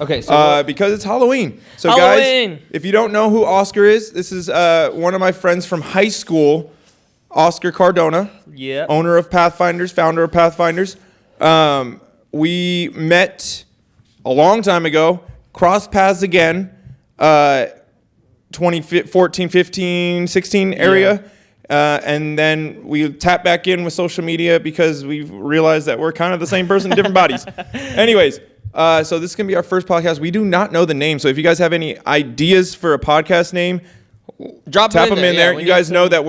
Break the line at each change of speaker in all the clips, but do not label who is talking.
Okay, so
because it's Halloween. So
Halloween.
guys, if you don't know who Oscar is, this is one of my friends from high school, Oscar Cardona, owner of Pathfinders, founder of Pathfinders. We met a long time ago, crossed paths again, 2014, 15, 16 area. And then we tap back in with social media because we've realized that we're kind of the same person in different bodies. Anyways, so this is going to be our first podcast. We do not know the name. So if you guys have any ideas for a podcast name, tap them in there. You guys know that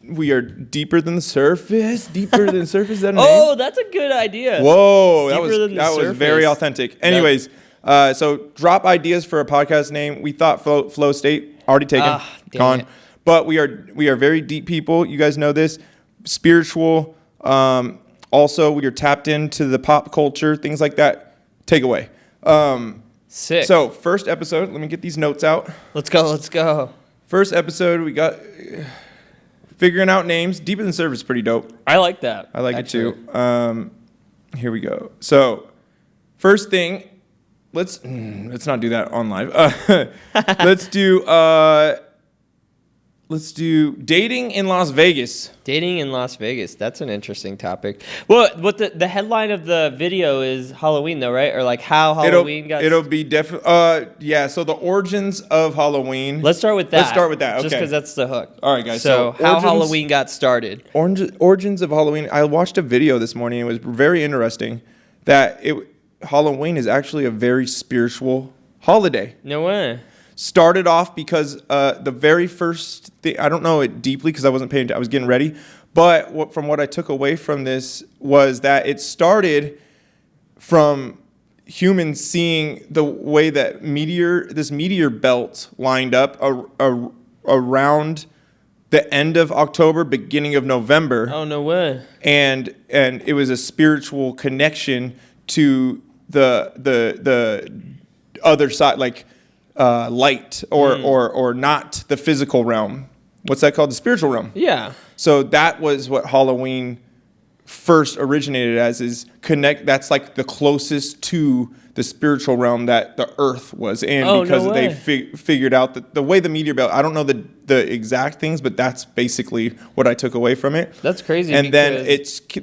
we are deeper than the surface. Deeper than the surface. Is that a name?
Oh, that's a good idea.
Whoa, that was very authentic. Anyways, so drop ideas for a podcast name. We thought Flow State, already taken, gone. But we are very deep people. You guys know this. Spiritual. Also, we are tapped into the pop culture, things like that. Take away.
Sick.
So first episode. Let me get these notes out.
Let's go.
First episode, we got figuring out names. Deeper than surface is pretty dope.
I like that.
I like it too. Here we go. So first thing, let's not do that on live. Let's do dating in Las Vegas.
Dating in Las Vegas. That's an interesting topic. Well, what the headline of the video is Halloween, though, right? Or like how Halloween got...
It'll be definitely... yeah, so the origins of Halloween.
Let's start with that.
Okay.
Just because that's the hook.
All right, guys.
So how Halloween got started.
Origins of Halloween. I watched a video this morning. It was very interesting that Halloween is actually a very spiritual holiday.
No way.
Started off because the very first thing, I don't know it deeply because I wasn't paying attention, I was getting ready, but from what I took away from this was that it started from humans seeing the way that this meteor belt lined up around the end of October, beginning of November.
Oh, no way.
And it was a spiritual connection to the other side, like light or not the physical realm. What's that called? The spiritual realm.
Yeah.
So that was what Halloween first originated as, is connect. That's like the closest to the spiritual realm that the earth was in, because they figured out that the way the meteor belt, I don't know the exact things, but that's basically what I took away from it.
That's crazy.
And then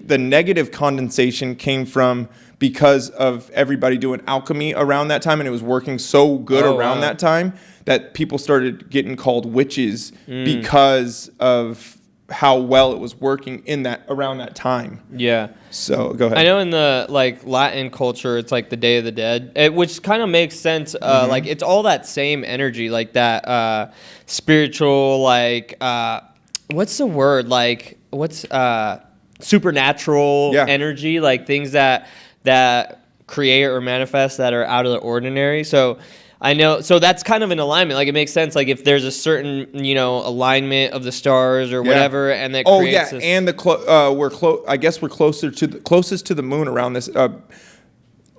the negative condensation came from because of everybody doing alchemy around that time, and it was working so good around that time that people started getting called witches because of how well it was working around that time.
Yeah.
So go ahead.
I know in the Latin culture, it's like the Day of the Dead, which kind of makes sense. Like it's all that same energy, like that spiritual, what's the word? Like what's supernatural energy, like things that create or manifest that are out of the ordinary. So I know, so that's kind of an alignment. Like it makes sense. Like if there's a certain, alignment of the stars or whatever, and that creates this.
And I guess we're closest to the moon around this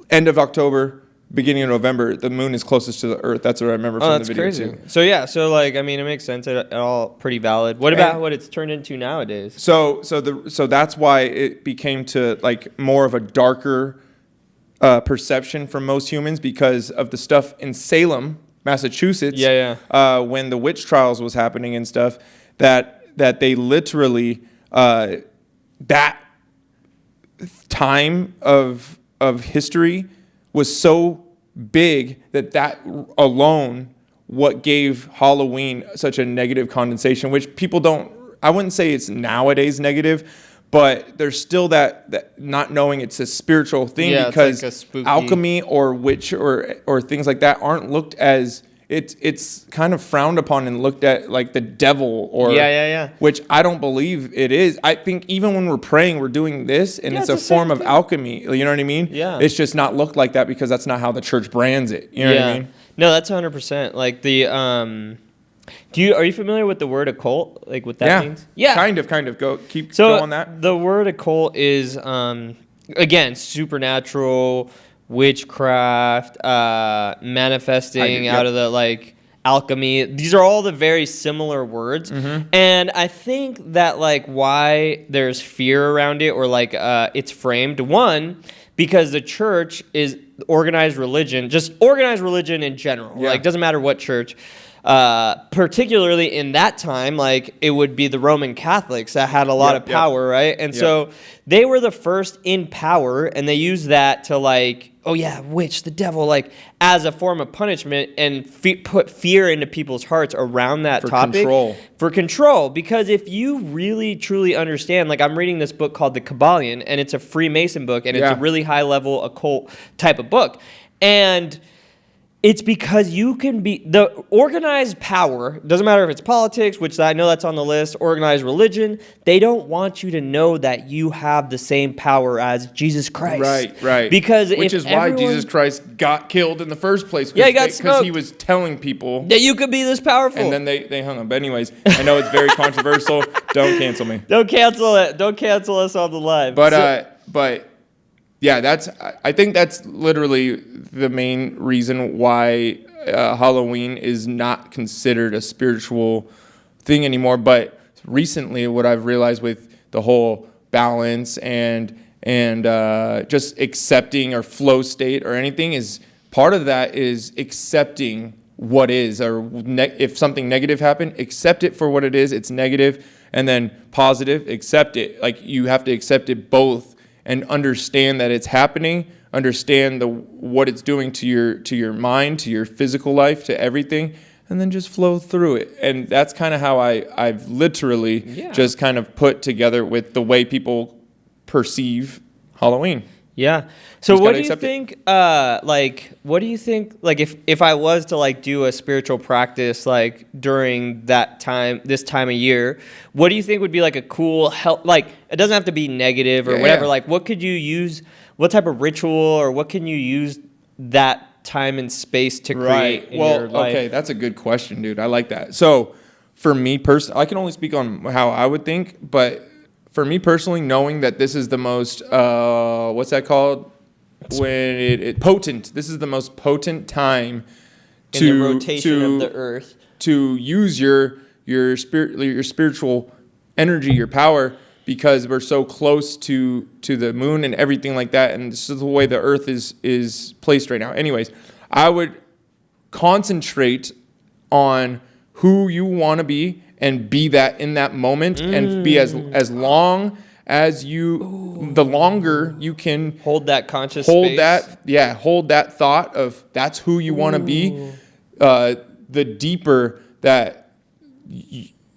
end of October, beginning of November. The moon is closest to the Earth. That's what I remember from the video
crazy.
too.
So yeah, it makes sense. It all pretty valid. What about what it's turned into nowadays?
So that's why it became to more of a darker perception for most humans, because of the stuff in Salem, Massachusetts. When the witch trials was happening and stuff, that they literally that time of history was so big that alone what gave Halloween such a negative condensation, which people don't. I wouldn't say it's nowadays negative, but there's still that not knowing it's a spiritual thing, because
it's like
alchemy or witch or things like that aren't looked as, it's kind of frowned upon and looked at like the devil or which I don't believe it is. I think even when we're praying, we're doing this, and it's a form of alchemy. You know what I mean?
Yeah.
It's just not looked like that because that's not how the church brands it. You know what I mean?
No, that's 100%. Like the are you familiar with the word occult? Like what that means? Yeah.
Kind of. Go on that.
The word occult is again, supernatural, witchcraft, manifesting out of the alchemy. These are all the very similar words. And I think that why there's fear around it, or it's framed, one, because the church is organized religion, just organized religion in general.
Yeah.
Like, doesn't matter what church. Particularly in that time, like, it would be the Roman Catholics that had a lot of power, right? And so they were the first in power, and they used that to, like, oh yeah, witch, the devil, like, as a form of punishment, and put fear into people's hearts around that topic. For control. Because if you really, truly understand, like, I'm reading this book called The Kabbalion, and it's a Freemason book, and it's a really high-level occult type of book. And it's because you can be the organized power, doesn't matter if it's politics, which I know that's on the list, organized religion, they don't want you to know that you have the same power as Jesus Christ.
Right. Which is why Jesus Christ got killed in the first place.
Yeah, he got smoked.
Because he was telling people
that you could be this powerful.
And then they hung him. But anyways, I know it's very controversial. Don't cancel me.
Don't cancel it. Don't cancel us on the live.
But yeah, I think that's literally the main reason why Halloween is not considered a spiritual thing anymore. But recently, what I've realized with the whole balance and just accepting or flow state or anything is part of that is accepting what is, or if something negative happened, accept it for what it is. It's negative, and then positive, accept it. Like, you have to accept it both. And understand that it's happening, understand what it's doing to your mind, to your physical life, to everything, and then just flow through it. And that's kind of how I've literally just kind of put together with the way people perceive Halloween.
Yeah. So what do you think, what do you think, like, if I was to, like, do a spiritual practice, like, during that time, this time of year, what do you think would be, like, a cool help? Like, it doesn't have to be negative or whatever. Like, what could you use, what type of ritual, or what can you use that time and space to create in your life?
Okay, that's a good question, dude. I like that. So, for me personally, I can only speak on how I would think, but for me personally, knowing that this is the most, what's that called? When it potent. This is the most potent time
in the rotation of the earth
to use your spiritual energy, your power, because we're so close to the moon and everything like that, and this is the way the earth is placed right now. Anyways, I would concentrate on who you want to be and be that in that moment, and be as long as the longer you can
hold that conscious
hold
space.
Hold that thought of that's who you want to be, the deeper that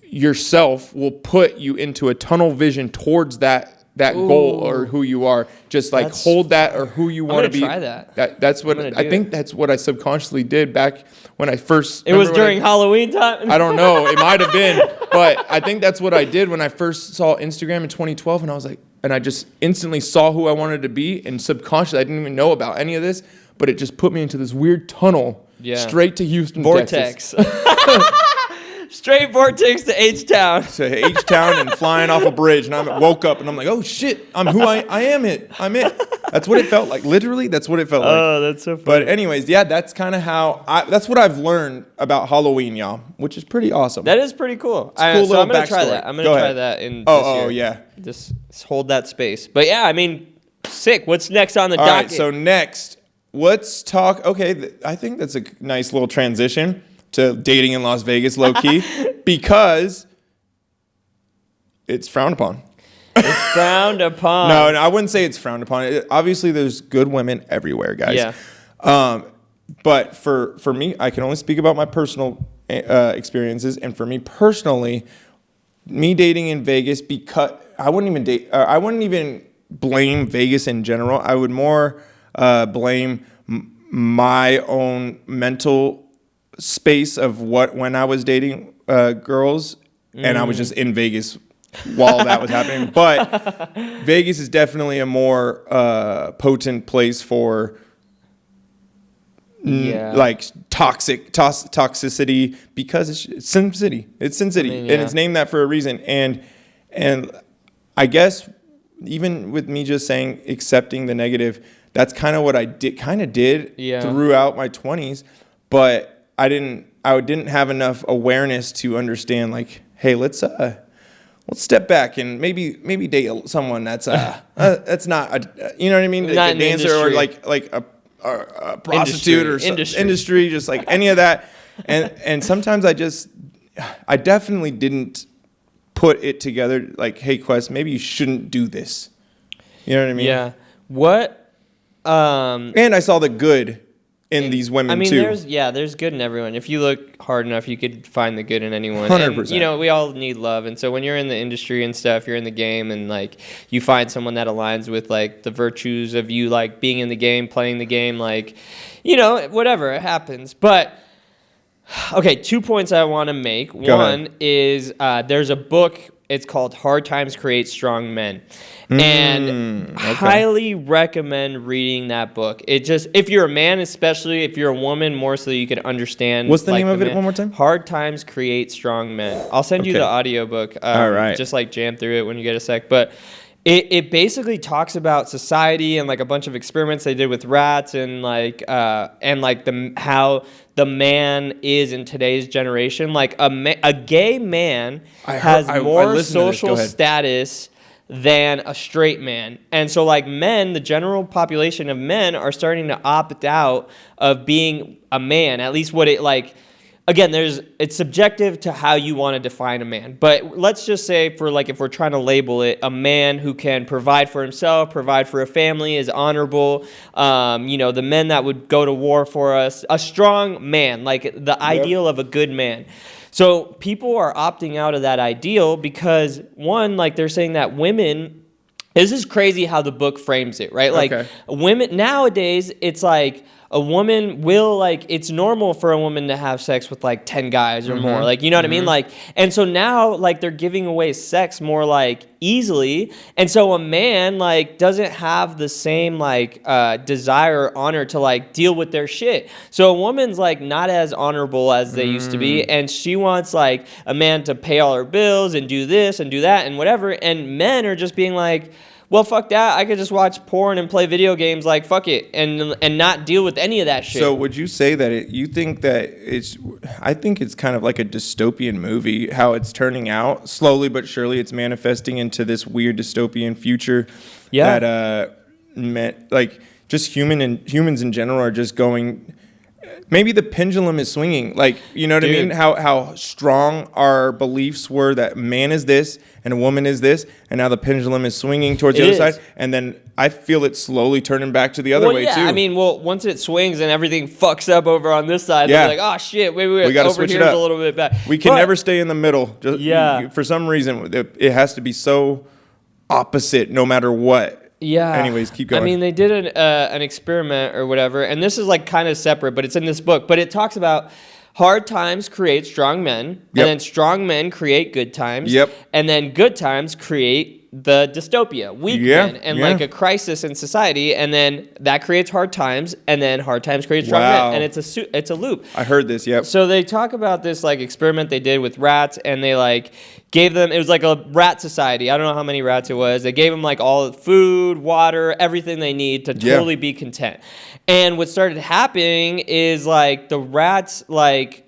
yourself will put you into a tunnel vision towards that goal or who you are. Just like hold that, or who you want to be.
Try that.
That's what I think. That's what I subconsciously did back when I first.
It was during Halloween time.
I don't know. It might have been, but I think that's what I did when I first saw Instagram in 2012, and I was like, and I just instantly saw who I wanted to be, and subconsciously I didn't even know about any of this, but it just put me into this weird tunnel straight to Houston,
Vortex.
Texas.
Straight vortex to H-Town.
To H-Town and flying off a bridge. And I woke up and I'm like, oh shit, I'm who I am it. I'm it. That's what it felt like. Literally, that's what it felt like.
Oh, that's so funny.
But anyways, yeah, that's kind of how that's what I've learned about Halloween, y'all, which is pretty awesome.
That is pretty cool.
It's a cool
so I'm going to try that. I'm going to try that in this year.
Yeah.
Just hold that space. But yeah, I mean, sick. What's next on the
docket?
docket?
All right, so next, let's talk. Okay, I think that's a nice little transition to dating in Las Vegas, low key, because it's frowned upon.
It's frowned upon.
No, I wouldn't say it's frowned upon. Obviously, there's good women everywhere, guys.
Yeah.
But for me, I can only speak about my personal experiences, and for me personally, me dating in Vegas, because I wouldn't even blame Vegas in general. I would more blame my own mental space of when I was dating girls, and I was just in Vegas while that was happening. But Vegas is definitely a more potent place for like toxicity, because it's Sin City. It's Sin City, and it's named that for a reason. And I guess even with me just saying accepting the negative, that's kind of what I did throughout my 20s, but I didn't have enough awareness to understand, like, hey, let's let's step back and maybe date someone that's not a, you know what I mean, like a dancer or like a prostitute or industry, just like any of that. And sometimes I definitely didn't put it together like, hey, Quest, maybe you shouldn't do this. You know what I mean?
Yeah. What?
And I saw the good in these women too.
There's good in everyone. If you look hard enough, you could find the good in anyone.
100%.
And, we all need love. And so when you're in the industry and stuff, you're in the game and like you find someone that aligns with like the virtues of you, like being in the game, playing the game, like, whatever, it happens. But okay, 2 points I want to make. One is there's a book. It's called Hard Times Create Strong Men. And highly recommend reading that book. It just, if you're a man, especially if you're a woman, more so you can understand.
What's the name of it one more time?
Hard Times Create Strong Men. I'll send you the audiobook.
All right.
Just like jam through it when you get a sec. But it basically talks about society and like a bunch of experiments they did with rats and how the man is in today's generation. Like a gay man has more social status than a straight man. And so like men, the general population of men are starting to opt out of being a man, at least what it like. Again, it's subjective to how you want to define a man. But let's just say if we're trying to label it, a man who can provide for himself, provide for a family, is honorable, the men that would go to war for us, a strong man, like the ideal of a good man. So people are opting out of that ideal because, one, like they're saying that women, this is crazy how the book frames it, right? Like women, nowadays, it's like, a woman will, like, it's normal for a woman to have sex with, like, 10 guys or more. Like, you know what I mean? Like, and so now, like, they're giving away sex more, like, easily. And so a man, like, doesn't have the same, like, desire or honor to, like, deal with their shit. So a woman's, like, not as honorable as they used to be. And she wants, like, a man to pay all her bills and do this and do that and whatever. And men are just being like, well, fuck that. I could just watch porn and play video games, like, fuck it, and not deal with any of that shit.
So would you say that you think that I think it's kind of like a dystopian movie, how it's turning out. Slowly but surely it's manifesting into this weird dystopian future that like just humans in general are just going. Maybe the pendulum is swinging, like, you know what I mean? How strong our beliefs were that man is this and a woman is this, and now the pendulum is swinging towards the other side, and then I feel it slowly turning back to the other way too.
I mean, once it swings and everything fucks up over on this side, they're like, oh shit, wait,
we got to switch it up
a little bit back.
We can never stay in the middle. For some reason, it has to be so opposite, no matter what.
Yeah.
Anyways, keep going.
I mean, they did an experiment or whatever, and this is like kind of separate, but it's in this book. But it talks about hard times create strong men, and then strong men create good times, and then good times create the dystopia, weak men, and like a crisis in society, and then that creates hard times, and then hard times create strong men, and it's a loop.
I heard this.
So they talk about this like experiment they did with rats, and they like gave them, it was like a rat society. I don't know how many rats it was. They gave them like all the food, water, everything they need to totally be content. And what started happening is like the rats like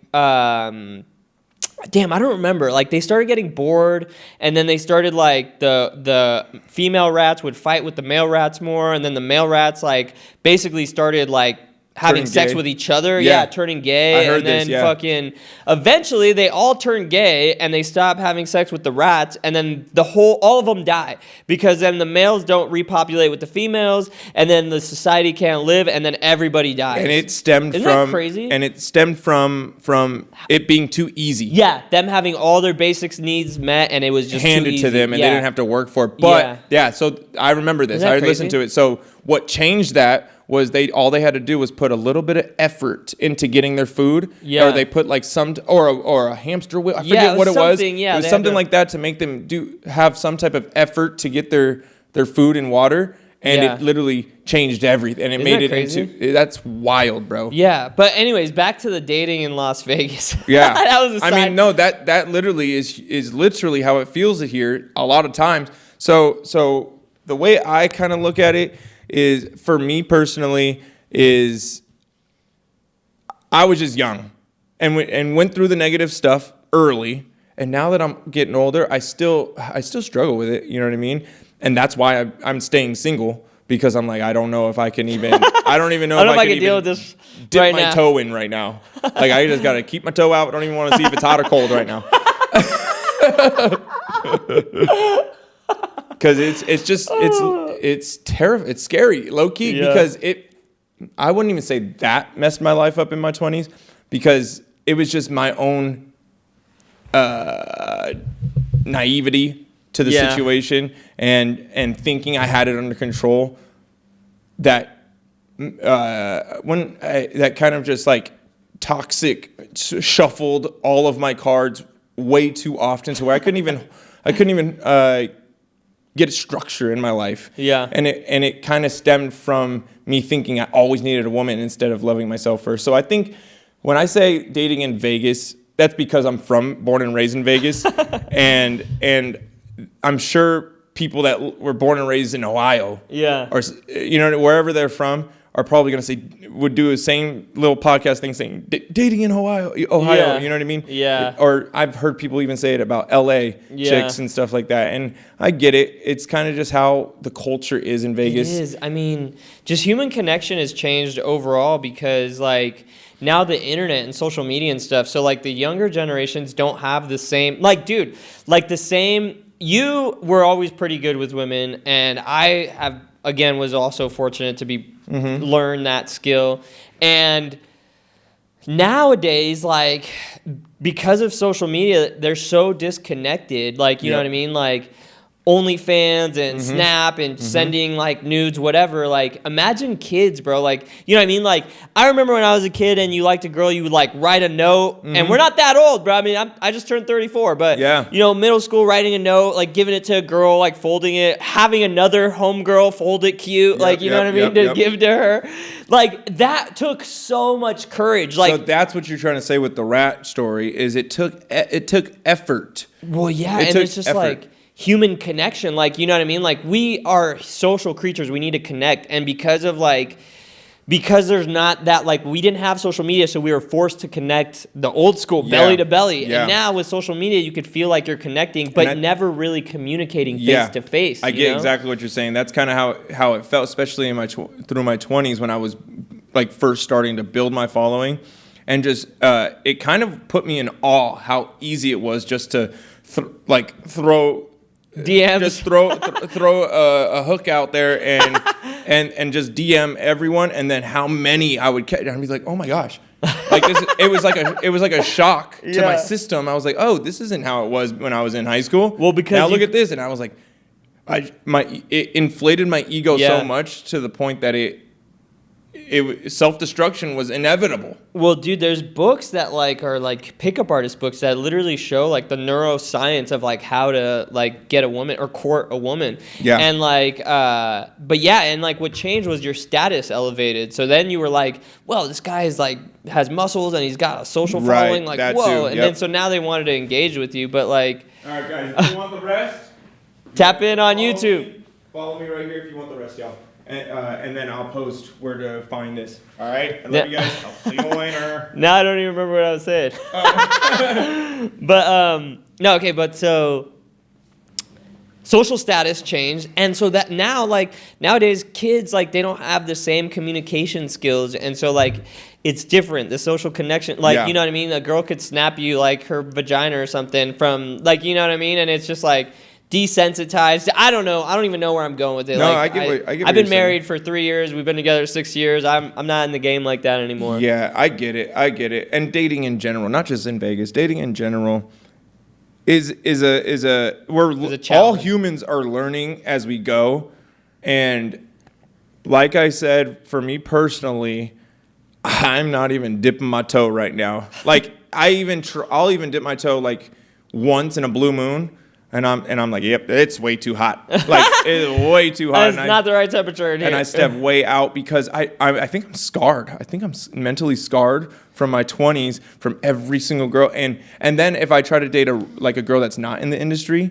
damn, I don't remember. Like they started getting bored, and then they started like the female rats would fight with the male rats more, and then the male rats like basically started like having sex with each other, turning gay.
I heard
and then fucking eventually they all turn gay and they stop having sex with the rats, and then all of them die because then the males don't repopulate with the females, and then the society can't live, and then everybody dies.
And it stemmed
Isn't that crazy?
And it stemmed from it being too easy.
Yeah, them having all their basic needs met, and it was just
handed
too easy.
to them, and they didn't have to work for it. But so I remember this. I listened to it. So what changed that was all they had to do was put a little bit of effort into getting their food, or they put like or a hamster wheel. I forget what it was. It was something like that to make them have some type of effort to get their food and water, and it literally changed everything, and it made it
crazy?
into. That's wild, bro.
Yeah, but anyways, back to the dating in Las Vegas.
Yeah,
that was a side.
That literally is literally how it feels here a lot of times. So the way I kind of look at it is, for me personally, is I was just young and went through the negative stuff early, And now that I'm getting older, I still struggle with it. You know what I mean? And that's why I'm staying single, because I'm like, I don't know if I can even. I don't even know if I can
deal with this
dip
right
my
now.
toe in right now. Like, I just gotta keep my toe out. I don't even want to see if it's hot or cold right now. Because it's terrible. It's scary, low key.
Yeah.
Because I wouldn't even say that messed my life up in my 20s, because it was just my own naivety to the situation and thinking I had it under control. That that kind of just like toxic shuffled all of my cards way too often, to where I couldn't even get structure in my life.
Yeah.
And it kind of stemmed from me thinking I always needed a woman instead of loving myself first. So I think when I say dating in Vegas, that's because I'm born and raised in Vegas, and I'm sure people that were born and raised in Ohio, or wherever they're from, are probably going to say, would do the same little podcast thing saying dating in Ohio, you know what I mean?
Yeah.
Or I've heard people even say it about LA chicks and stuff like that. And I get it. It's kind of just how the culture is in Vegas.
It is. I mean, just human connection has changed overall, because like now the internet and social media and stuff. So like the younger generations don't have the same, you were always pretty good with women, and I was also fortunate to be learn that skill. And nowadays, like, because of social media, they're so disconnected. Like, you know what I mean? Like, OnlyFans and Snap and sending like nudes, whatever. Like, imagine kids, bro. Like, you know what I mean? Like, I remember when I was a kid and you liked a girl, you would like write a note. And we're not that old, bro. I mean, I just turned 34, but middle school, writing a note, like giving it to a girl, like folding it, having another homegirl fold it cute, like, you know what I mean, to give to her. Like, that took so much courage. Like,
so that's what you're trying to say with the rat story, is it took effort.
Well, yeah, and it's just effort. Like human connection, like, you know what I mean? Like, we are social creatures. We need to connect. And because there's not that, like, we didn't have social media, so we were forced to connect the old school belly to belly. And now with social media, you could feel like you're connecting, but never really communicating face to face.
I get exactly what you're saying. That's kind of how it felt, especially in through my 20s, when I was like first starting to build my following. And just it kind of put me in awe how easy it was just to throw
DMs.
Just throw a hook out there and just DM everyone, and then how many I would catch. I'd be like, oh my gosh, like this. It was like a shock to my system. I was like, oh, this isn't how it was when I was in high school.
Well, because
now look at this, and I was like, it inflated my ego so much to the point that self-destruction was inevitable.
Well, dude, there's books that like are like pickup artist books that literally show like the neuroscience of like how to like get a woman or court a woman. Yeah. And like, but yeah, and like what changed was your status elevated. So then you were like, well, this guy is like has muscles and he's got a social following. Like, whoa. And then so now they wanted to engage with you, but like.
All right, guys, if you want the rest,
tap in on YouTube.
Follow me right here if you want the rest, y'all. And then I'll post where to find this. All right? I love you guys. I'll see you later.
Now I don't even remember what I was saying. But, no, okay, but so social status changed. And so that now, like, nowadays kids, like, they don't have the same communication skills. And so, like, it's different. The social connection, like, you know what I mean? A girl could snap you, like, her vagina or something from, like, you know what I mean? And it's just, like, desensitized. I don't know. I don't even know where I'm going with it.
No,
like, I've been married for 3 years. We've been together 6 years. I'm not in the game like that anymore.
Yeah, I get it. And dating in general, not just in Vegas, dating in general is a all humans are learning as we go. And like I said, for me personally, I'm not even dipping my toe right now. Like I'll even dip my toe like once in a blue moon. And I'm like, yep, it's way too hot. Like, it's way too hot.
It's not the right temperature in here.
And I step way out because I think I'm scarred. I think I'm mentally scarred from my 20s, from every single girl. And then if I try to date a girl that's not in the industry,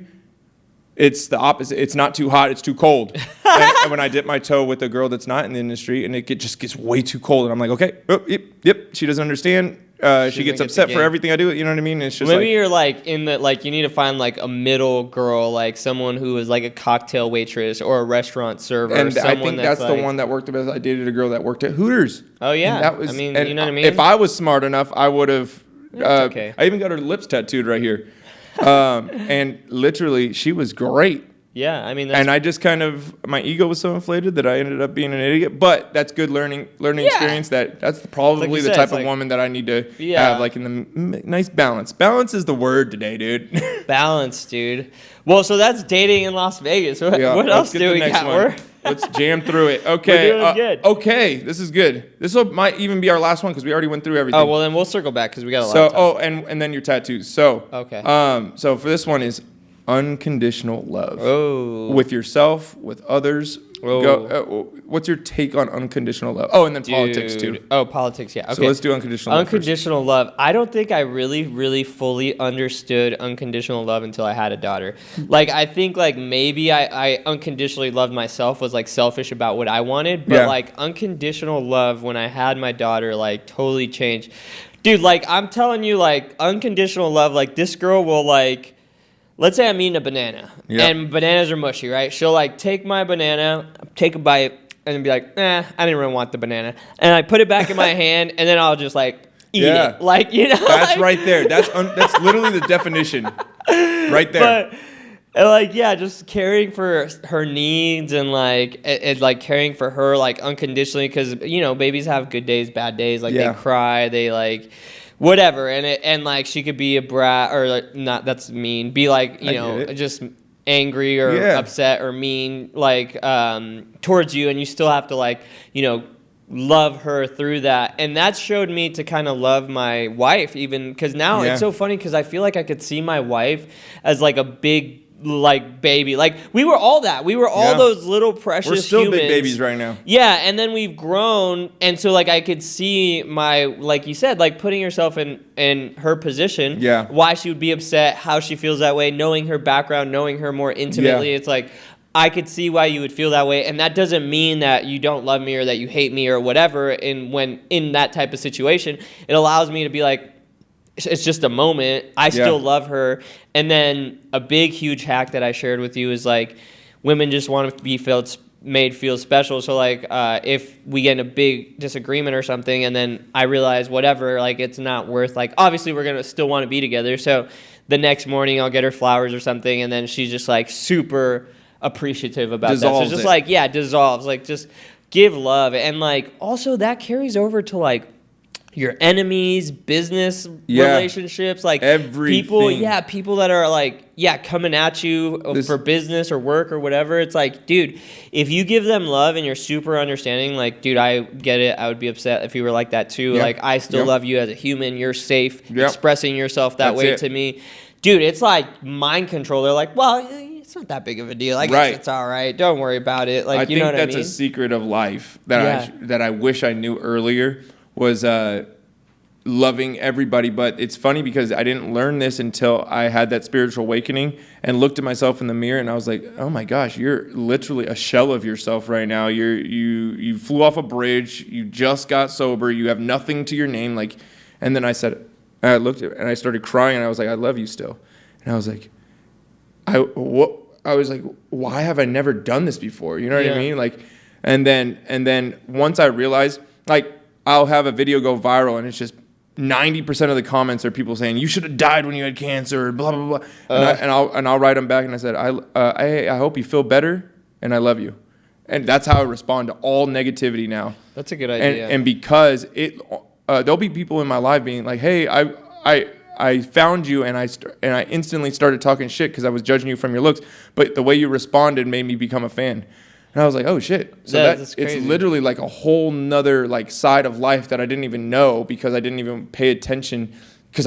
It's the opposite. It's not too hot. It's too cold. And when I dip my toe with a girl that's not in the industry, and just gets way too cold, and I'm like, okay, yep. She doesn't understand. She gets upset for everything I do. You know what I mean? It's just
maybe you're like in the like you need to find like a middle girl, like someone who is like a cocktail waitress or a restaurant server.
And
someone
I think that's
like,
the one that worked the best. I dated a girl that worked at Hooters.
Oh yeah,
And that was,
I mean,
and
you know what I mean.
If I was smart enough, I would have.
Okay.
I even got her lips tattooed right here, and literally, she was great.
Yeah, I mean,
And I just my ego was so inflated that I ended up being an idiot. But that's good learning experience. That's probably
like
the
said,
type of
like,
woman that I need to have, like in the nice balance. Balance is the word today, dude.
balance, dude. Well, so that's dating in Las Vegas. What else do we got?
Let's jam through it. Okay.
We're doing good.
Okay, this is good. Might even be our last one because we already went through everything.
Oh, well, then we'll circle back because we got a lot of time.
And then your tattoos. So,
okay.
So for this one is unconditional love.
Oh.
With yourself, with others.
Oh.
What's your take on unconditional love? Oh, and then politics too.
Oh, politics, yeah. Okay.
So let's do unconditional love.
Unconditional love. I don't think I really, really fully understood unconditional love until I had a daughter. Like, I think, like, maybe I unconditionally loved myself, was, like, selfish about what I wanted. But, like, unconditional love when I had my daughter, like, totally changed. Dude, like, I'm telling you, like, unconditional love, like, this girl will, like, let's say I'm eating a banana, and bananas are mushy, right? She'll, like, take my banana, take a bite, and then be like, I didn't really want the banana. And I put it back in my hand, and then I'll just, like, eat it. Like, you know?
That's
like,
right there. That's literally the definition right there.
But, like, yeah, just caring for her needs and, like, like, caring for her, like, unconditionally. Because, you know, babies have good days, bad days. Like, they cry, they, like... whatever, and like she could be a brat or like, not. That's mean. Be like just angry or upset or mean like towards you, and you still have to like love her through that. And that showed me to kind of love my wife even because now it's so funny because I feel like I could see my wife as like a big like baby. Like we were all that. We were all those little precious
We're still
humans.
big babies right now.
Yeah, and then we've grown, and so like I could see my, like you said, like putting yourself in her position.
Yeah.
Why she would be upset, how she feels that way, knowing her background, knowing her more intimately. It's like I could see why you would feel that way, and that doesn't mean that you don't love me or that you hate me or whatever. And when in that type of situation, it allows me to be like, it's just a moment. I still love her. And then a big, huge hack that I shared with you is like women just want to be made feel special. So like if we get in a big disagreement or something and then I realize whatever, like it's not worth, like obviously we're going to still want to be together. So the next morning I'll get her flowers or something and then she's just like super appreciative about that. So it's just like, dissolves. Like just give love. And like also that carries over to like your enemies, business relationships, like
everything.
people that are like, coming at you for business or work or whatever. It's like, dude, if you give them love and you're super understanding, like, dude, I get it. I would be upset if you were like that too. Like, I still love you as a human. You're safe expressing yourself that way to me. Dude, it's like mind control. They're like, well, it's not that big of a deal. I guess it's all right. Don't worry about it. Like, you know what I mean?
I think that's a secret of life that I wish I knew earlier. Was loving everybody. But it's funny because I didn't learn this until I had that spiritual awakening and looked at myself in the mirror and I was like, oh my gosh, you're literally a shell of yourself right now. You flew off a bridge, you just got sober, you have nothing to your name. Like, and then I looked at it and I started crying and I was like, I love you still. And I was like, why have I never done this before? You know what I mean? Like, and then once I realized, like, I'll have a video go viral and it's just 90% of the comments are people saying you should have died when you had cancer, blah blah blah. And I'll write them back and I said I hope you feel better and I love you, and that's how I respond to all negativity now.
That's a good idea.
And because there'll be people in my life being like, hey, I found you and I instantly started talking shit because I was judging you from your looks, but the way you responded made me become a fan. And I was like, oh shit. So that's it's literally like a whole nother like side of life that I didn't even know because I didn't even pay attention because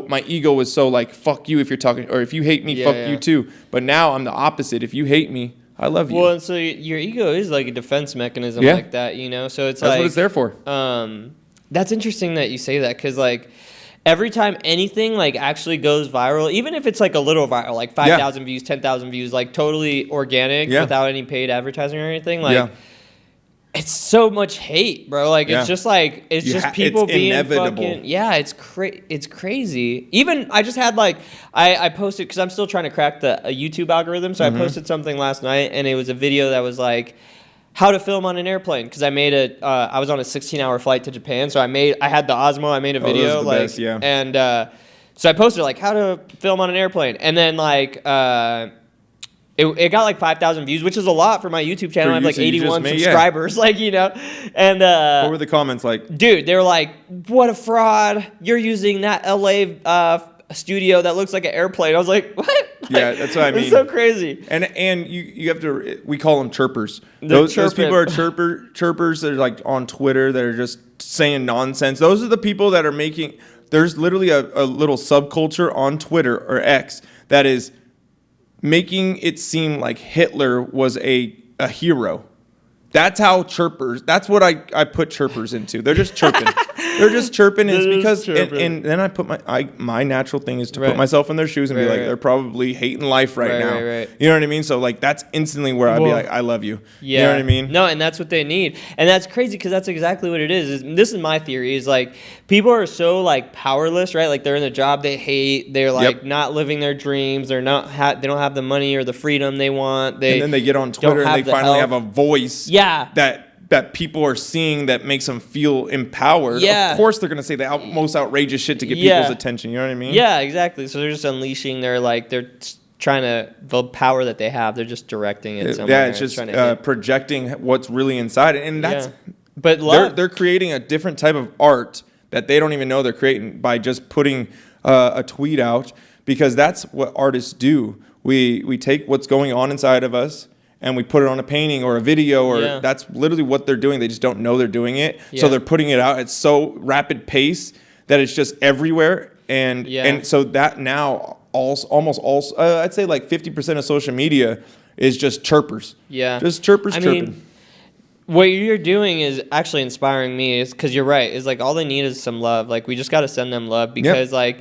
my ego was so like, fuck you if you're talking, or if you hate me, fuck you too. But now I'm the opposite. If you hate me, I love you.
Well, and so your ego is like a defense mechanism like that, So it's
that's what it's there for.
That's interesting that you say that because like, every time anything like actually goes viral, even if it's like a little viral, like 5,000 views, 10,000 views, like totally organic without any paid advertising or anything, like it's so much hate, bro. Like it's just like it's just people
it's
being
inevitable.
fucking it's crazy. Even I just had like I posted because I'm still trying to crack the YouTube algorithm, so I posted something last night and it was a video that was like how to film on an airplane because I made I was on a 16-hour flight to Japan, so I had the Osmo, I made a video
best,
and so I posted like how to film on an airplane, and then like it got like 5,000 views, which is a lot for my YouTube channel. I have like 81 subscribers, like, you know. And
what were the comments like?
Dude, they were like, "What a fraud! You're using that LA studio that looks like an airplane." I was like, "What?"
Yeah, that's what I mean.
It's so crazy.
And you have to. We call them chirpers. Those people are chirpers that are like on Twitter that are just saying nonsense. Those are the people that are making. There's literally a little subculture on Twitter or X that is making it seem like Hitler was a hero. That's how chirpers. That's what I put chirpers into. They're just chirping. They're just chirping. It's because and then I put my natural thing is to put myself in their shoes and be like, they're probably hating life right now. You know what I mean? So like that's instantly where I'd be like, I love you.
Yeah.
You know what I mean?
No, and that's what they need. And that's crazy because that's exactly what it is. This is my theory is like people are so like powerless, right? Like they're in a job they hate. They're like not living their dreams. They're not they don't have the money or the freedom they want.
And then they get on Twitter and they finally have a voice.
Yeah.
That people are seeing that makes them feel empowered.
Yeah.
Of course they're going to say the most outrageous shit to get people's attention. You know what I mean?
Yeah, exactly. So they're just unleashing their trying to, the power that they have, they're just directing it somewhere.
Yeah, it's just projecting what's really inside it. And that's,
but
they're creating a different type of art that they don't even know they're creating by just putting a tweet out, because that's what artists do. We take what's going on inside of us and we put it on a painting or a video, or that's literally what they're doing. They just don't know they're doing it. So they're putting it out at so rapid pace that it's just everywhere. And so that now almost all, I'd say like 50% of social media is just chirpers.
Yeah.
Just chirpers chirping.
Mean, what you're doing is actually inspiring me, is because you're right. Is like all they need is some love. Like we just got to send them love, because like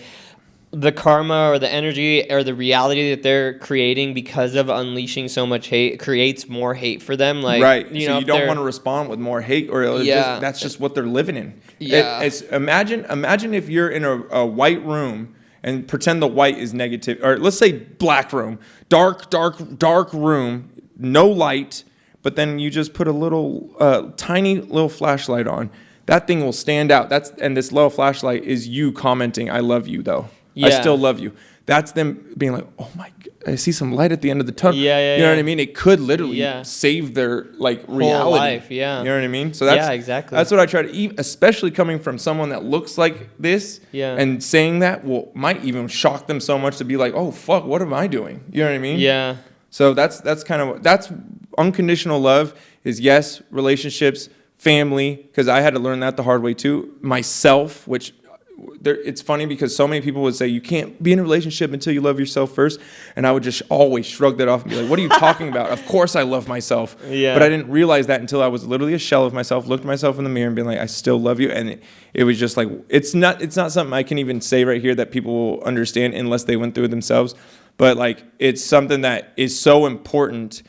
the karma or the energy or the reality that they're creating because of unleashing so much hate creates more hate for them. Like,
you know, you don't want to respond with more hate, or that's just what they're living in. It's imagine if you're in a white room and pretend the white is negative, or let's say black room, dark room, no light, but then you just put a little tiny little flashlight on. That thing will stand out. And this little flashlight is you commenting, "I love you," though. I still love you. That's them being like, "Oh my God, I see some light at the end of the tunnel." You know what I mean? It could literally save their like reality.
Whole life, You
know what I mean? So that's
exactly.
That's what I try to eat, especially coming from someone that looks like this. And saying that might even shock them so much to be like, "Oh fuck, what am I doing?" You know what I mean?
Yeah.
So that's unconditional love is relationships, family, because I had to learn that the hard way too. Myself, which it's funny because so many people would say you can't be in a relationship until you love yourself first, and I would just always shrug that off and be like, "What are you talking about? Of course I love myself." But I didn't realize that until I was literally a shell of myself, looked at myself in the mirror and being like, "I still love you." And it was just like, it's not something I can even say right here that people will understand unless they went through it themselves. But like, it's something that is so important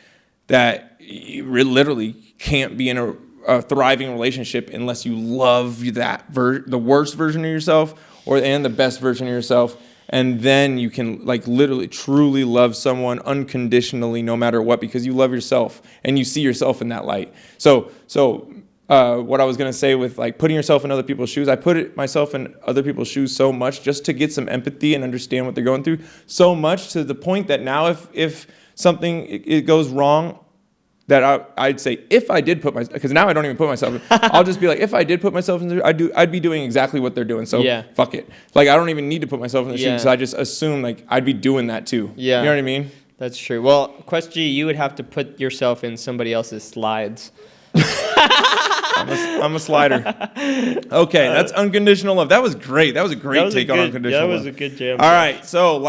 that you literally can't be in a thriving relationship unless you love the worst version of yourself and the best version of yourself. And then you can like literally truly love someone unconditionally no matter what, because you love yourself and you see yourself in that light. So what I was going to say with like putting yourself in other people's shoes, I put myself in other people's shoes so much just to get some empathy and understand what they're going through, so much to the point that now if something it goes wrong, that I'd say, if I did put myself, because now I don't even put myself in, I'll just be like, if I did put myself in there, I'd be doing exactly what they're doing. So fuck it. Like, I don't even need to put myself in the shoes. So I just assume like I'd be doing that too. You know what I mean?
That's true. Well, Quest G, you would have to put yourself in somebody else's slides.
I'm a slider. Okay, that's unconditional love. That was great. That was a great take on unconditional love.
That was a good jam.
All right, so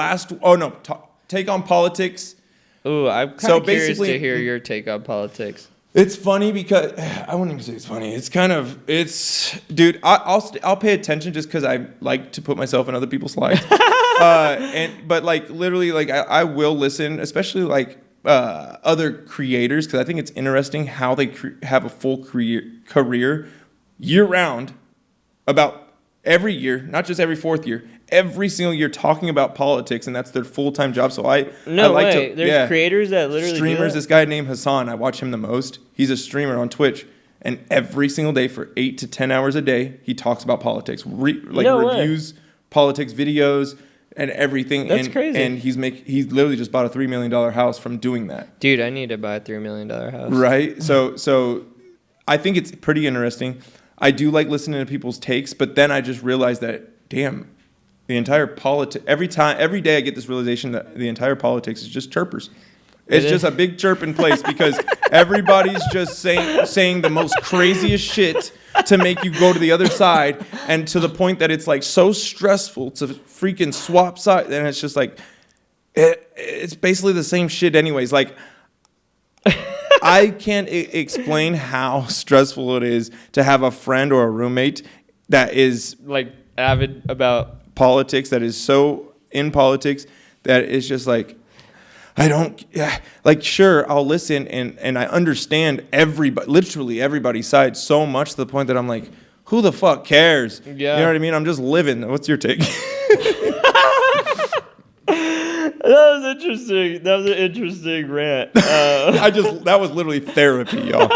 take on politics.
Ooh, I'm kind of curious to hear your take on politics.
It's funny because I wouldn't even say it's funny. It's kind of dude. I'll pay attention just because I like to put myself in other people's lives. But like literally, like I will listen, especially like other creators, because I think it's interesting how they have a full career year round, about every year, not just every fourth year, every single year talking about politics, and that's their full-time job. So I like to.
There's creators that literally
streamers. This guy named Hassan, I watch him the most. He's a streamer on Twitch, and every single day for 8 to 10 hours a day, he talks about politics, reviews politics videos and everything.
That's crazy.
And he's literally just bought a $3 million house from doing that.
Dude, I need to buy a $3 million house.
Right. So I think it's pretty interesting. I do like listening to people's takes, but then I just realized that, damn, the entire every day I get this realization that the entire politics is just chirpers. It's just a big chirp in place because everybody's just saying the most craziest shit to make you go to the other side, and to the point that it's like so stressful to freaking swap sides, and it's just like it's basically the same shit anyways. Like I can't explain how stressful it is to have a friend or a roommate that is
like avid about
politics, that is so in politics that it's just like, sure, I'll listen and I understand literally everybody's side so much to the point that I'm like, who the fuck cares? Yeah. You know what I mean? I'm just living. What's your take?
That was interesting. That was an interesting rant.
That was literally therapy, y'all.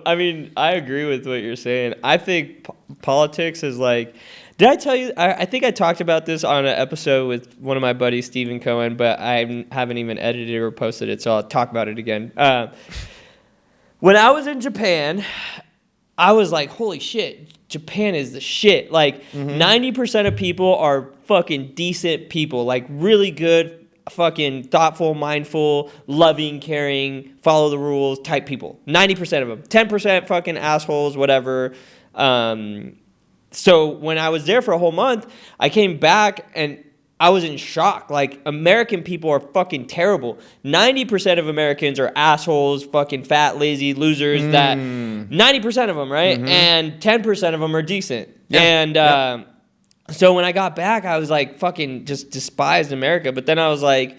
I mean, I agree with what you're saying. I think politics is like, did I tell you? I think I talked about this on an episode with one of my buddies, Stephen Cohen, but I haven't even edited or posted it, so I'll talk about it again. When I was in Japan, I was like, holy shit, Japan is the shit. Like, 90% of people are fucking decent people, like really good, fucking thoughtful, mindful, loving, caring, follow the rules type people. 90% of them. 10% fucking assholes, whatever. So when I was there for a whole month, I came back and I was in shock. Like, American people are fucking terrible. 90% of Americans are assholes, fucking fat, lazy losers. That 90% of them, right? And 10% of them are decent. Yeah. And so when I got back, I was like, fucking just despised America. But then I was like,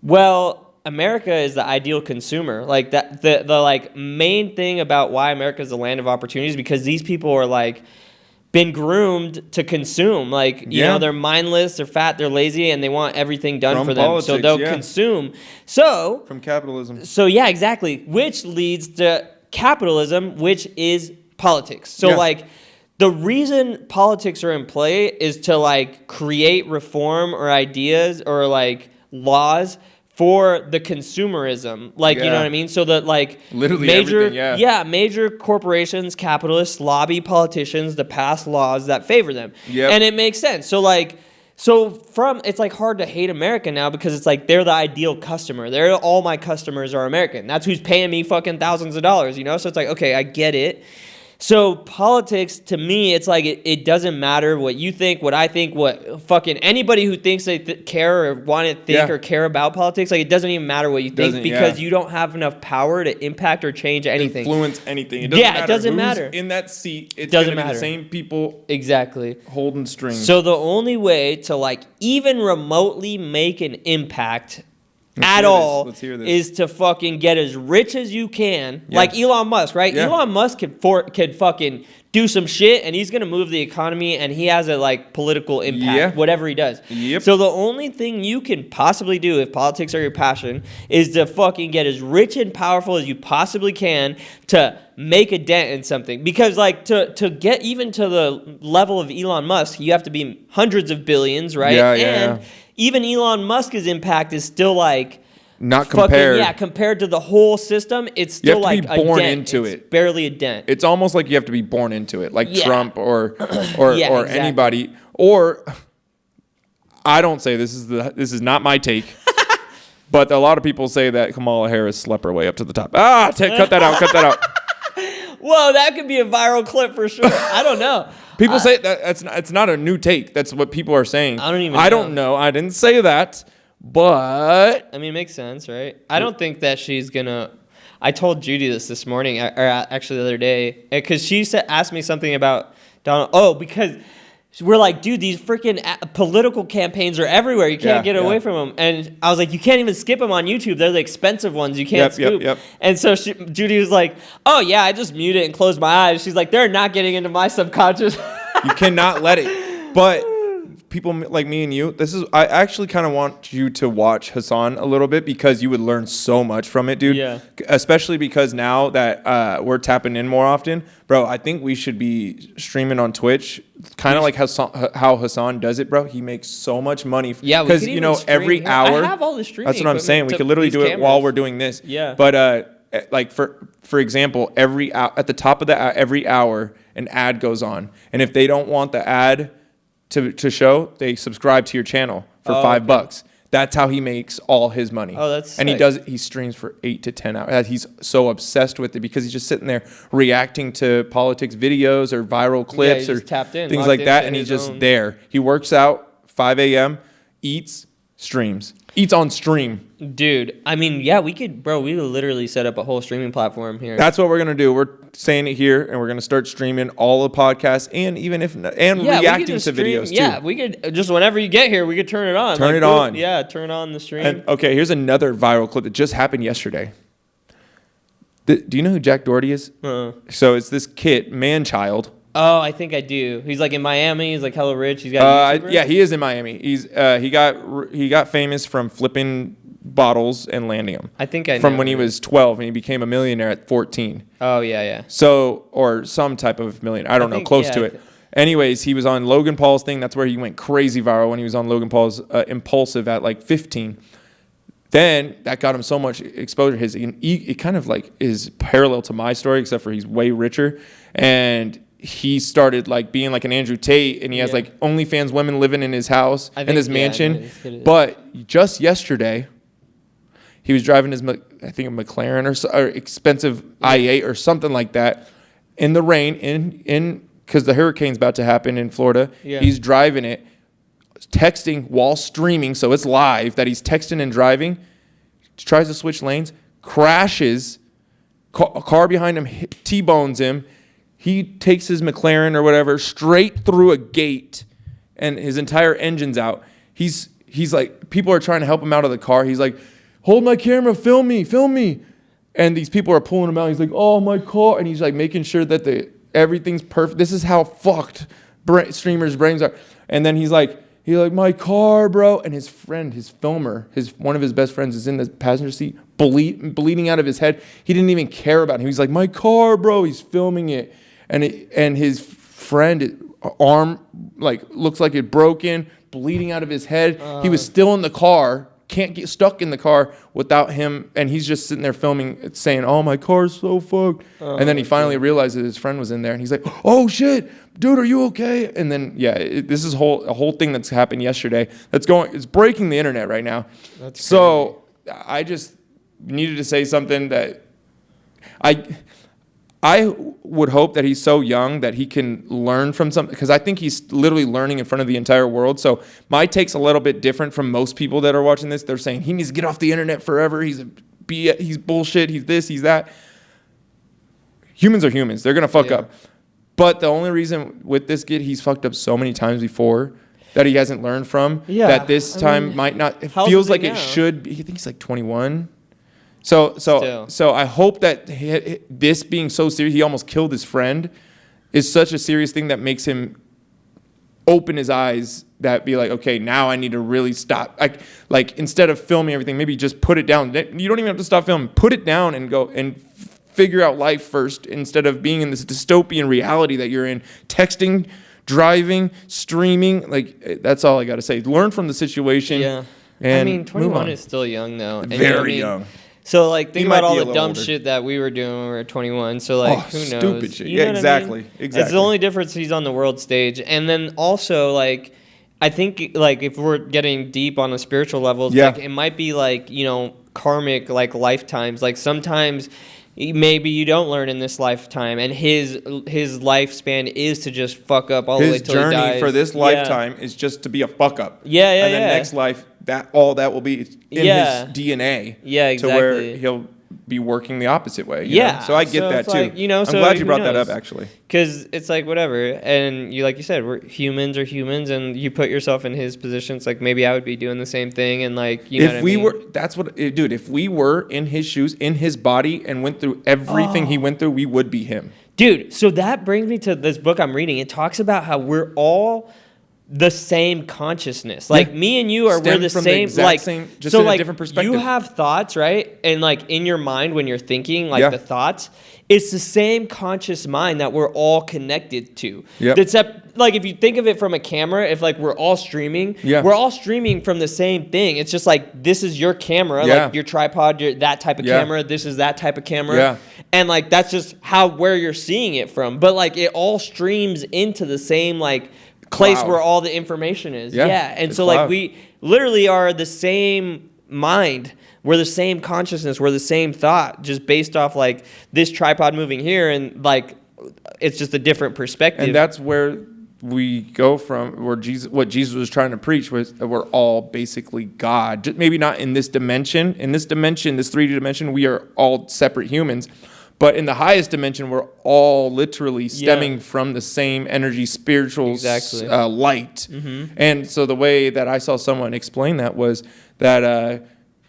well, America is the ideal consumer. Like, that the like main thing about why America is the land of opportunities, because these people are like been groomed to consume. Like, you know, they're mindless, they're fat, they're lazy, and they want everything done for them. Politics, so they'll consume. So from capitalism. So yeah, exactly. Which leads to capitalism, which is politics. So like, the reason politics are in play is to like create reform or ideas or like laws for the consumerism, like, you know what I mean? So that like literally major corporations, capitalists lobby politicians to pass laws that favor them. And it makes sense. So like, it's like hard to hate America now because it's like they're the ideal customer. All my customers are American. That's who's paying me fucking thousands of dollars, you know? So it's like, okay, I get it. So politics, to me, it's like it doesn't matter what you think, what I think, what fucking anybody who thinks they care or want to think or care about politics, like, it doesn't even matter what you think because you don't have enough power to impact or change anything.
Influence anything. It doesn't matter. It doesn't matter. In that seat, it's going to be the same people holding strings.
So the only way to like even remotely make an impact at all is to fucking get as rich as you can, like Elon Musk, right? Elon Musk could fucking do some shit, and he's gonna move the economy, and he has a like political impact, whatever he does. So the only thing you can possibly do if politics are your passion is to fucking get as rich and powerful as you possibly can to make a dent in something. Because like to get even to the level of Elon Musk, you have to be hundreds of billions, right? Even Elon Musk's impact is still like
not compared.
Compared to the whole system, it's still like
a born into it.
Barely a dent.
It's almost like you have to be born into it, like Trump or anybody. Or I don't say this is not my take, but a lot of people say that Kamala Harris slept her way up to the top. Cut that out. Cut that out.
Whoa, that could be a viral clip for sure. I don't know.
People say that it's not a new take. That's what people are saying. I don't know. I didn't say that, but
I mean, it makes sense, right? I don't think that she's gonna. I told Judy this morning, or actually the other day, because she asked me something about Donald. Oh, because we're like, dude, these freaking political campaigns are everywhere. You can't get away from them. And I was like, you can't even skip them on YouTube. They're the expensive ones. You can't scoop. And so Judy was like, oh, yeah, I just mute it and close my eyes. She's like, they're not getting into my subconscious.
You cannot let it. But people like me and you, I actually kind of want you to watch Hassan a little bit because you would learn so much from it, dude.
Yeah.
Especially because now that we're tapping in more often, bro, I think we should be streaming on Twitch, kind of like how Hassan does it, bro. He makes so much money.
Yeah,
because every hour.
I have all the streaming.
That's what I'm saying. We could literally do it while we're doing this.
Yeah.
But like for example, at the top of every hour, an ad goes on, and if they don't want the ad to show, they subscribe to your channel for $5. That's how he makes all his money.
Oh, that's
and
sick.
He streams for 8 to 10 hours. He's so obsessed with it because he's just sitting there reacting to politics videos or viral clips or
tapped in,
things like that, and he's just there. He works out 5 a.m., eats, streams. Eats on stream.
Dude, I mean, yeah, we could literally set up a whole streaming platform here.
That's what we're going to do. We're saying it here, and we're going to start streaming all the podcasts and reacting to videos, too.
Yeah, we could, just whenever you get here, we could turn it on.
Turn it on.
Yeah, turn on the stream.
And, okay, here's another viral clip that just happened yesterday. Do you know who Jack Doherty is? So it's this kid, man-child.
Oh, I think I do. He's like in Miami. He's like hella rich. He's got
yeah, he is in Miami. He got famous from flipping bottles and landing them.
I think I know.
From when he was 12 and he became a millionaire at 14.
Oh, yeah.
So, or some type of millionaire. I don't know, close to it. Anyways, he was on Logan Paul's thing. That's where he went crazy viral when he was on Logan Paul's Impulsive at like 15. Then that got him so much exposure. It kind of like is parallel to my story, except for he's way richer. And he started like being like an Andrew Tate, and he has like OnlyFans women living in his house, in his mansion. But just yesterday, he was driving his, I think a McLaren or expensive i8 or something like that in the rain because the hurricane's about to happen in Florida. Yeah. He's driving it, texting while streaming, so it's live that he's texting and driving. Tries to switch lanes, crashes, a car behind him T-bones him. He takes his McLaren or whatever straight through a gate, and his entire engine's out. He's like, people are trying to help him out of the car. He's like, hold my camera, film me. And these people are pulling him out. He's like, oh, my car. And he's like making sure that everything's perfect. This is how fucked streamers' brains are. And then he's like, my car, bro. And his friend, his filmer, one of his best friends is in the passenger seat, bleeding out of his head. He didn't even care about him. He's like, my car, bro. He's filming it. And his friend, arm, like, looks like it broken, bleeding out of his head. He was still in the car, can't get stuck in the car without him, and he's just sitting there filming, saying, oh, my car's so fucked. And then he finally realizes his friend was in there, and he's like, oh, shit, dude, are you okay? And then, this is a whole thing that's happened yesterday it's breaking the internet right now. That's crazy. So I just needed to say something that I would hope that he's so young that he can learn from something, because I think he's literally learning in front of the entire world. So my take's a little bit different from most people that are watching this. They're saying he needs to get off the internet forever. He's bullshit. He's this, he's that. Humans are humans. They're going to fuck up. But the only reason with this kid, he's fucked up so many times before that he hasn't learned from, that this time might not. It feels like it should be. I think he's like 21. So I hope that this being so serious, he almost killed his friend, is such a serious thing that makes him open his eyes, that be like, okay, now I need to really stop. Like instead of filming everything, maybe just put it down. You don't even have to stop filming. Put it down and go and figure out life first, instead of being in this dystopian reality that you're in. Texting, driving, streaming, like, that's all I got to say. Learn from the situation.
Yeah.
And
I mean, 21 is still young though. And
very young.
So, like, think about all the dumb shit that we were doing when we were 21. So, like, who knows?
Stupid shit. Yeah, exactly.
I mean? Exactly. It's the only difference he's on the world stage. And then also, like, I think, like, if we're getting deep on a spiritual level, like, it might be, like, karmic, like, lifetimes. Like, sometimes maybe you don't learn in this lifetime, and his lifespan is to just fuck up all the way till he dies. His journey for this
lifetime is just to be a fuck up.
Yeah.
And then next life, that will be in his DNA.
Yeah, exactly.
To where he'll be working the opposite way. You know? So I get that
it's
too.
like, you know,
I'm
so
glad you
who
brought that
knows?
up, actually.
Because it's like whatever, and you, like you said, humans are humans, and you put yourself in his position. It's like maybe I would be doing the same thing, and like, you know,
If we were, that's what, dude. If we were in his shoes, in his body, and went through everything he went through, we would be him.
Dude, so that brings me to this book I'm reading. It talks about how we're all the same consciousness. Like me and you we're the same.
Just in a different perspective.
You have thoughts, right? And like in your mind when you're thinking, like the thoughts, it's the same conscious mind that we're all connected to.
Yep.
Except like if you think of it from a camera, if like we're all streaming, we're all streaming from the same thing. It's just like this is your camera, like your tripod, that type of camera. This is that type of camera.
Yeah.
And like that's just where you're seeing it from. But like it all streams into the same like place
cloud.
Where all the information is.
Yeah.
And so like we literally are the same mind. We're the same consciousness. We're the same thought, just based off like this tripod moving here, and like it's just a different perspective.
And that's where we go from what Jesus was trying to preach was that we're all basically God. Just maybe not in this dimension. In this dimension, this 3D dimension, we are all separate humans. But in the highest dimension, we're all literally stemming from the same energy, spiritual light. Mm-hmm. And so the way that I saw someone explain that was that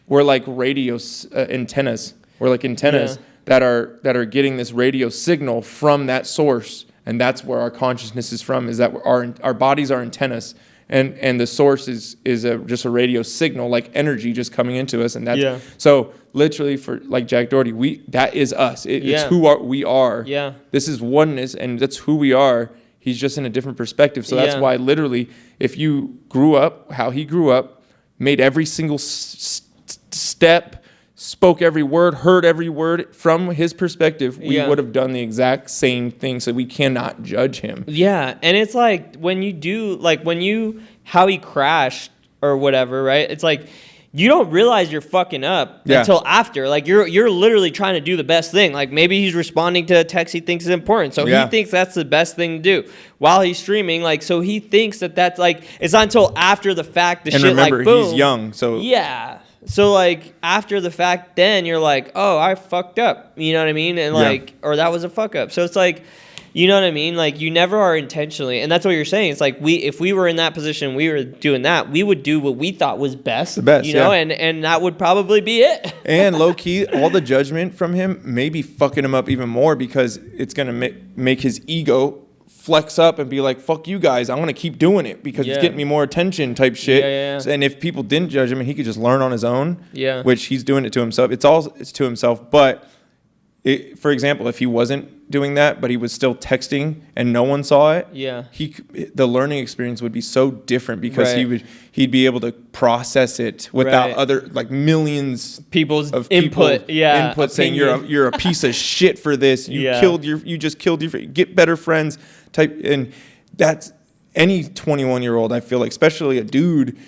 we're like radio antennas. We're like antennas that are getting this radio signal from that source, and that's where our consciousness is from. Is that our bodies are antennas. And the source is just a radio signal, like energy just coming into us, and that's so literally for like Jack Doherty, that is us. It's who we are. Yeah, this is oneness, and that's who we are. He's just in a different perspective, so that's why literally, if you grew up how he grew up, made every single step, spoke every word, heard every word from his perspective, we would have done the exact same thing. So we cannot judge him. Yeah,
and it's like how he crashed or whatever, right? It's like you don't realize you're fucking up until after. Like you're literally trying to do the best thing. Like maybe he's responding to a text he thinks is important, so he thinks that's the best thing to do while he's streaming. Like so he thinks that's like it's not until after the fact.
And remember, like, boom, he's young, so
So, like, after the fact, then you're like, oh, I fucked up. You know what I mean? And, like, or that was a fuck up. So, it's like, you know what I mean? Like, you never are intentionally. And that's what you're saying. It's like, if we were in that position, we were doing that, we would do what we thought was best.
The best,
you know? And that would probably be it.
And low-key, all the judgment from him may be fucking him up even more because it's going to make his ego flex up and be like, fuck you guys, I want to keep doing it because it's getting me more attention type shit. And if people didn't judge him and he could just learn on his own, which he's doing it to himself, it's to himself. But for example, if he wasn't doing that, but he was still texting and no one saw it, the learning experience would be so different because he'd be able to process it without other like millions
people's
of
input
saying you're a piece of shit for this, you just killed your get better friends type. And that's any 21-year-old, I feel like, especially a dude,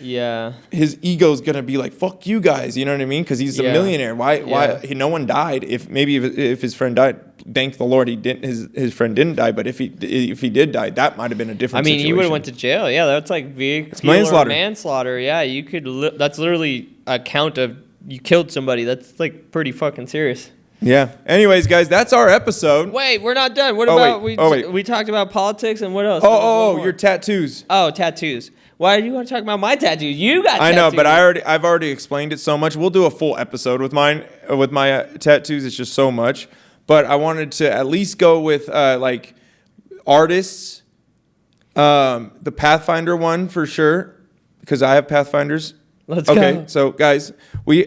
his ego's gonna be like, fuck you guys, you know what I mean? Because he's a millionaire. Why no one died? If his friend died, thank the Lord he didn't. His friend didn't die. But if he did die, that might have been a different situation.
He would have went to jail. Yeah, that's like vehicular manslaughter. Yeah, you could. That's literally a count of you killed somebody. That's like pretty fucking serious.
Yeah. Anyways, guys, that's our episode.
Wait, we're not done. What about we talked about politics and what else?
Your tattoos.
Oh, tattoos. Why do you want to talk about my tattoos? You got tattoos.
I know, but I've already explained it so much. We'll do a full episode with my tattoos. It's just so much. But I wanted to at least go with like artists. The Pathfinder one for sure, because I have Pathfinders.
Let's go.
Okay, so guys,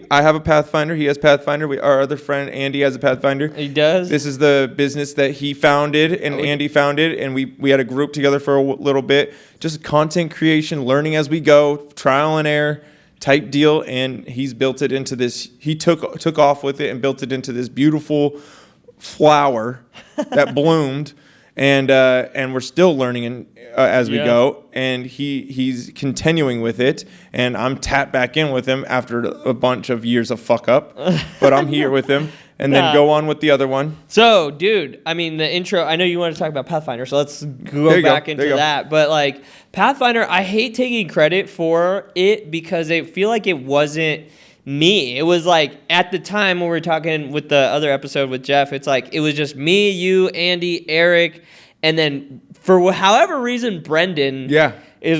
I have a Pathfinder. He has Pathfinder. Our other friend Andy has a Pathfinder.
He does.
This is the business that he founded and Andy founded, and we had a group together for a little bit, just content creation, learning as we go, trial and error type deal. And he's built it into this. He took off with it and built it into this beautiful flower that bloomed. And we're still learning as we go, and he's continuing with it, and I'm tapped back in with him after a bunch of years of fuck up, but I'm here with him, and then go on with the other one.
So, dude, I mean, the intro, I know you want to talk about Pathfinder, so let's go back into that, but like, Pathfinder, I hate taking credit for it because I feel like it wasn't me. It was like at the time when we were talking with the other episode with Jeff, it's like it was just me, you, Andy, Eric, and then for however reason, Brendan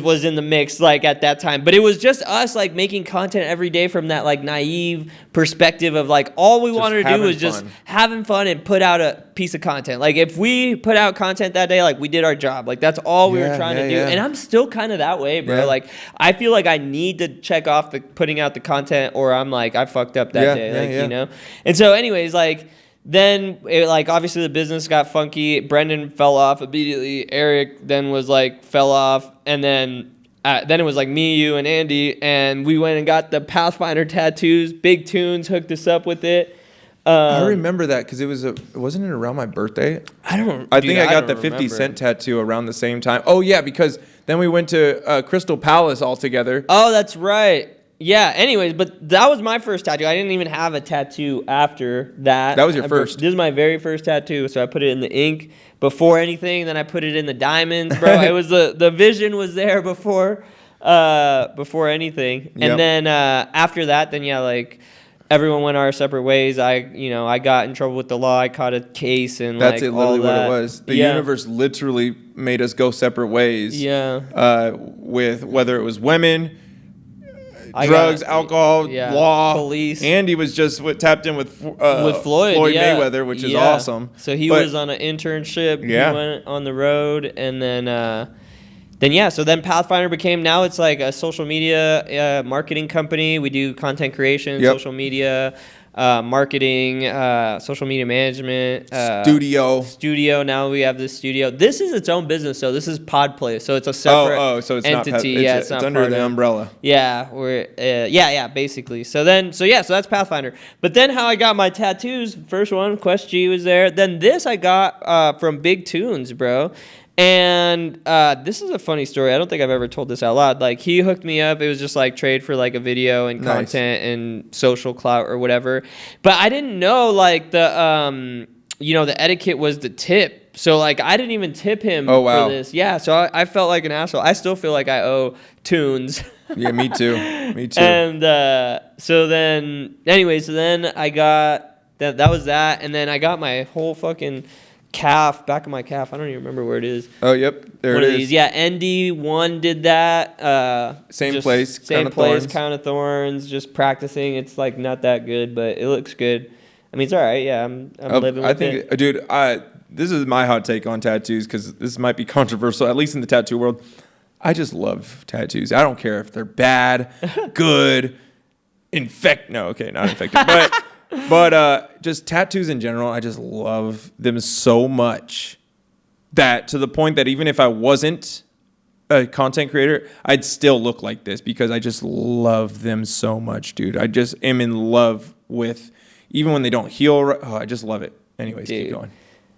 was in the mix like at that time. But it was just us like making content every day from that like naive perspective of like all we wanted to do was just having fun and put out a piece of content. Like if we put out content that day, like we did our job. Like that's all we were trying to do. And I'm still kind of that way, bro. Like I feel like I need to check off the putting out the content or I'm like I fucked up that day. Like you know? And so anyways, like then, like, obviously the business got funky. Brendan fell off immediately. Eric then was, like, fell off. And then it was, like, me, you, and Andy. And we went and got the Pathfinder tattoos. Big Tunes hooked us up with it.
I remember that because wasn't it around my birthday? I think I got the 50 Cent tattoo around the same time. Oh, yeah, because then we went to Crystal Palace all together.
Oh, that's right. Yeah, anyways, but that was my first tattoo. I didn't even have a tattoo after that.
That was your first?
This is my very first tattoo, so I put it in the ink before anything, then I put it in the diamonds, bro. It was the vision was there before anything. And then after that, then like everyone went our separate ways. I got in trouble with the law. I caught a case and
that's
like
literally
all that.
what it was. The universe literally made us go separate ways.
Yeah.
With whether it was women, drugs, alcohol, law,
police.
Andy was just tapped in with Floyd Mayweather, which is awesome.
So he was on an internship. He went on the road, and then so then Pathfinder became, now it's like a social media marketing company. We do content creation, social media, marketing, social media management, studio. Now we have this studio. This is its own business, so this is Podplay. So it's a separate
so it's
entity.
Not it's under the umbrella.
Yeah, basically. So that's Pathfinder. But then how I got my tattoos, first one, Quest G was there. Then this I got from Big Tunes, bro. And this is a funny story. I don't think I've ever told this out loud. Like, he hooked me up. It was just like trade for like a video and content and social clout or whatever. But I didn't know like the the etiquette was the tip. So like I didn't even tip him for this. Yeah. So I felt like an asshole. I still feel like I owe Tunes.
Yeah, me too.
And so then I got that was that, and then I got my whole fucking back of my calf. I don't even remember where it is.
Oh, yep. There it is.
Yeah, ND1 did that.
Same place,
Crown of Thorns, just practicing. It's like not that good, but it looks good. I mean, it's all right. Yeah, I'm living with it.
Dude, this is my hot take on tattoos because this might be controversial, at least in the tattoo world. I just love tattoos. I don't care if they're bad, good, not infected, but just tattoos in general, I just love them so much that to the point that even if I wasn't a content creator, I'd still look like this because I just love them so much, dude. I just am in love with, even when they don't heal, I just love it. Anyways, keep going.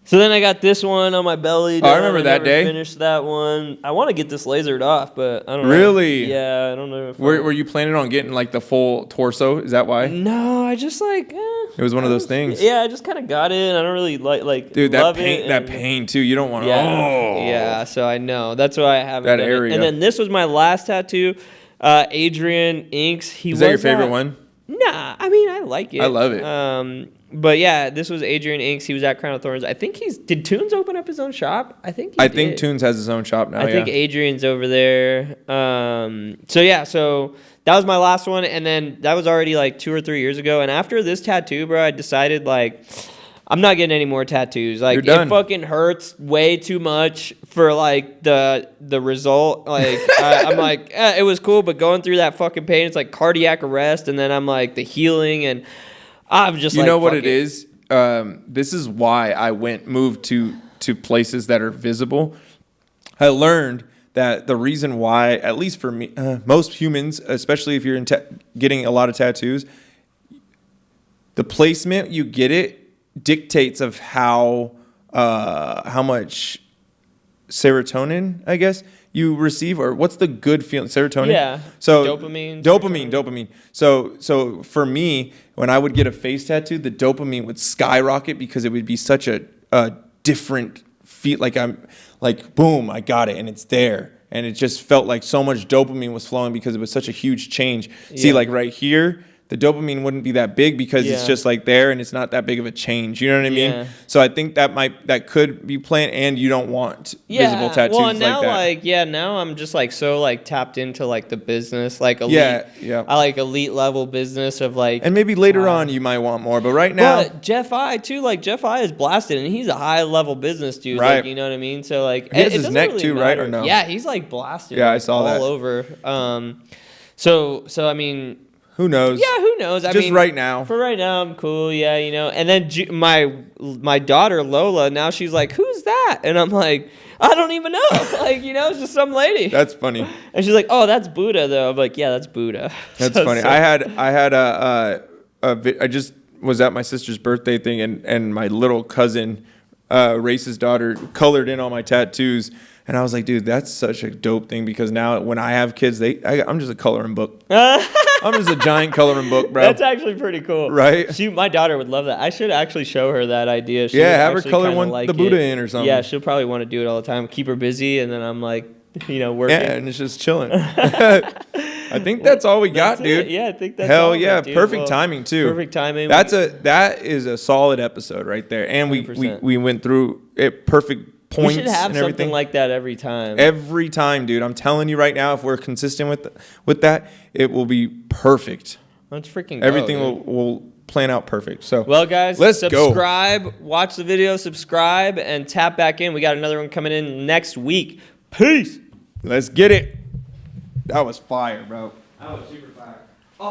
So then I got this one on my belly.
I remember that day.
Finished that one. I want to get this lasered off, but I don't know.
Really?
Yeah, I don't know.
Were you planning on getting like the full torso? Is that why?
No, I just like.
It was one of those things.
Yeah, I just kind of got it. I don't really like.
Dude, that pain. That pain too. You don't want to.
Yeah. So I know. That's why I haven't.
That area.
And then this was my last tattoo. Adrian Inks.
Is that your favorite one?
Nah, I mean I like it.
I love it.
But yeah, this was Adrian Inks. He was at Crown of Thorns. I think did Tunes open up his own shop? I think
Tunes has his own shop now.
I think Adrian's over there. So that was my last one, and then that was already like 2 or 3 years ago. And after this tattoo, bro, I decided like I'm not getting any more tattoos. Like it fucking hurts way too much for like the result. Like I'm like it was cool, but going through that fucking pain, it's like cardiac arrest, and then I'm like the healing and. I'm just
you know what it is? This is why I moved to places that are visible. I learned that the reason why, at least for me, most humans, especially if you're getting a lot of tattoos, the placement you get it dictates of how much serotonin, I guess, you receive, or what's the good feeling? Serotonin?
Yeah.
So
dopamine.
So for me, when I would get a face tattoo, the dopamine would skyrocket because it would be such a different feel. Like I'm like, boom, I got it, and it's there. And it just felt like so much dopamine was flowing because it was such a huge change. Yeah. See, like right here, the dopamine wouldn't be that big because it's just like there and it's not that big of a change. You know what I mean?
Yeah.
So I think that could be planned, and you don't want visible tattoos
well, and now,
like that.
now I'm just like so like tapped into like the business, like elite,
yeah.
I like elite level business of like.
And maybe later on you might want more, but right now.
But Jeff I too, like Jeff I is blasted, and he's a high level business dude.
Right.
Like, you know what I mean? So like,
he has
it
his
doesn't
neck
really
too,
matter.
right, or no?
Yeah, he's like blasted.
Yeah, I
like,
saw
all
that.
over. So I mean.
Who knows?
Yeah, who knows? I
Just
mean,
right now.
For right now, I'm cool. Yeah, you know. And then my daughter Lola, now she's like, "Who's that?" And I'm like, "I don't even know." Like, you know, it's just some lady.
That's funny.
And she's like, "Oh, that's Buddha, though." I'm like, "Yeah, that's Buddha."
That's funny. I had I just was at my sister's birthday thing, and my little cousin, Race's daughter, colored in all my tattoos. And I was like, dude, that's such a dope thing, because now when I have kids, I'm just a coloring book. I'm just a giant coloring book, bro.
That's actually pretty cool.
Right?
My daughter would love that. I should actually show her that idea. She
have her
actually
color
kinda like
the Buddha in or something.
Yeah, she'll probably want to do it all the time. Keep her busy, and then I'm like, you know, working.
Yeah, and it's just chilling. I think that's all we got, dude.
Yeah, I think that's
Hell
all
yeah,
dude.
perfect timing too.
Perfect timing.
That is a solid episode right there, and we went through it perfect points.
We should have
and everything
something like that every time.
Every time, dude. I'm telling you right now, if we're consistent with that, it will be perfect.
Let's freaking
Everything
go, dude.
will plan out perfect. So
well, guys,
let's go.
Subscribe, watch the video, subscribe, and tap back in. We got another one coming in next week. Peace.
Let's get it. That was fire, bro.
That was super fire.